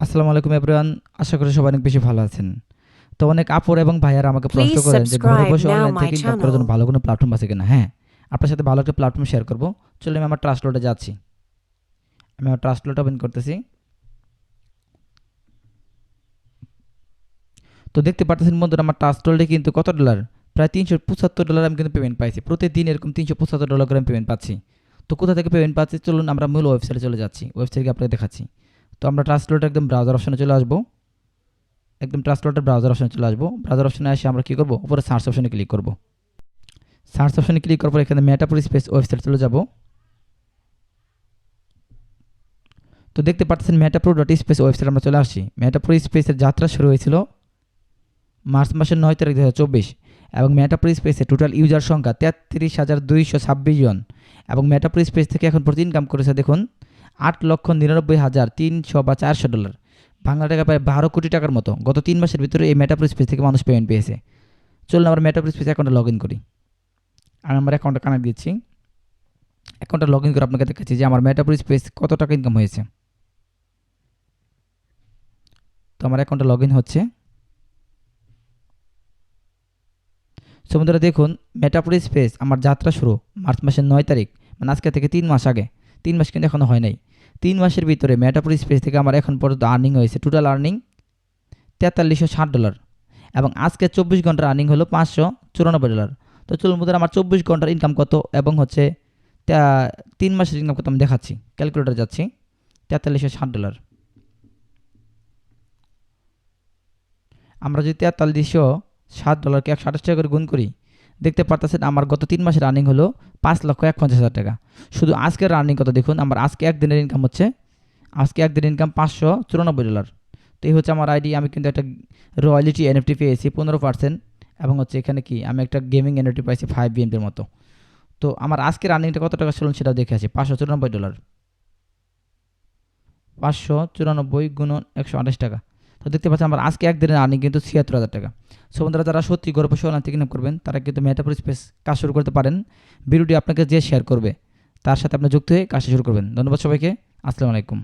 আসসালামু আলাইকুম এভরিওয়ান। আশা করি সবাই অনেক বেশি ভালো আছেন। তো অনেক আপুর এবং ভাইয়ারা আমাকে প্রশ্ন Please করেন যে ঘরে subscribe বসে now অনলাইন my থেকে ইনকাম করার channel. জন্য ভালো কোনো প্ল্যাটফর্ম আছে কিনা? হ্যাঁ, আপনার সাথে ভালো একটা প্ল্যাটফর্ম শেয়ার করব। চলুন আমি আমার ট্রাস্টলোডে যাচ্ছি। আমি আমার ট্রাস্টলোড ওপেন করতেছি। তো দেখতে পাচ্ছেন বন্ধুরা আমার ট্রাস্টলোডে কিন্তু কত ডলার? প্রায় $375 আমি কিন্তু পেমেন্ট পাইছি। প্রতিদিন এরকম $375 করে আমি পেমেন্ট পাচ্ছি। তো কোথা থেকে পেমেন্ট পাচ্ছি চলুন আমরা মূল ওয়েবসাইটে চলে যাচ্ছি। ওয়েবসাইটে আপনাকে দেখাচ্ছি। তো আমরা ট্রাস্টলোডে একদম ব্রাউজার অপশনে চলে আসবো। একদম ট্রাস্টলোডের ব্রাউজার অপশনে চলে আসবো। ব্রাউজার অপশনে এসে আমরা কী করবো? উপরে সার্চ অপশনে ক্লিক করবো। সার্চ অপশনে ক্লিক করার পর এখানে মেটাপুর স্পেস ওয়েবসাইট চলে যাব। তো দেখতে পাচ্ছেন মেটাপুর ডট স্পেস ওয়েবসাইট আমরা চলে আসছি। মেটাপুর স্পেসের যাত্রা শুরু হয়েছিল মার্চ মাসের 9 তারিখ 2024 এবং মেটাপুর স্পেসের টোটাল ইউজার সংখ্যা 33,226 জন এবং মেটাপুর স্পেস থেকে এখন প্রতি ইনকাম করেছে দেখুন $8,99,300 বাংলা টাকা প্রায় 12 কোটি টাকার মতো। গত 3 মাসের ভিতরে এই মেটাপুর স্পেস থেকে মানুষ পেমেন্ট পেয়েছে। চলুন আমরা মেটাপুর স্পেস অ্যাকাউন্টে লগ ইন করি। আমি আমার অ্যাকাউন্টে কানেক্ট দিচ্ছি। অ্যাকাউন্টে লগ ইন করে আপনাকে দেখাচ্ছি যে আমার মেটাপুর স্পেস কত টাকা ইনকাম হয়েছে। তো আমার অ্যাকাউন্টে লগ ইন হচ্ছে। সো বন্ধুরা দেখুন মেটাপুর স্পেস আমার যাত্রা শুরু মার্চ মাসের 9 তারিখ, মানে আজকে থেকে 3 মাস আগে। 3 মাস কিন্তু এখনও হয় নাই। 3 মাসের ভিতরে মেটাপুর স্পেস থেকে আমার এখন পর্যন্ত আর্নিং হয়েছে টোটাল আর্নিং $4360 এবং আজকে 24 ঘন্টার আর্নিং হলো $594। তো চলুন বন্ধুরা আমার 24 ঘন্টার ইনকাম কত এবং হচ্ছে 3 মাসের ইনকাম কত আমি দেখাচ্ছি। ক্যালকুলেটর যাচ্ছি। $4360 আমরা যদি $4360কে 128 টাকা করে গুণ করি, দেখতে পারতেছেন আমার গত 3 মাসের রানিং হলো 5,51,000 টাকা। শুধু আজকের রানিং কত দেখুন, আমার আজকে একদিনের ইনকাম হচ্ছে, আজকে একদিনের ইনকাম $594। তো এই হচ্ছে আমার আইডি। আমি কিন্তু একটা রয়্যালিটি এনএফটি পেয়েছি 15% এবং হচ্ছে এখানে কি আমি একটা গেমিং এনএফটি পাইছি 5 বিএমপির মতো। তো আমার আজকের রানিংটা কত টাকা ছিল সেটাও দেখে আছি, $594। 594 গুণন 128 টাকা। তো দেখতে পাচ্ছেন আমার আজকে একদিনের আর্নিং কিন্তু 76,000 টাকা। সো বন্ধুরা যারা সত্যি গর্ব বসে অনলাইন থেকে ইনকাম করবেন তারা কিন্তু মেটাপুর স্পেস কাজ শুরু করতে পারেন। ভিডিওটি আপনাকে যে শেয়ার করবে তার সাথে আপনি যুক্ত হয়ে কাজটা শুরু করবেন। ধন্যবাদ সবাইকে। আসসালামু আলাইকুম।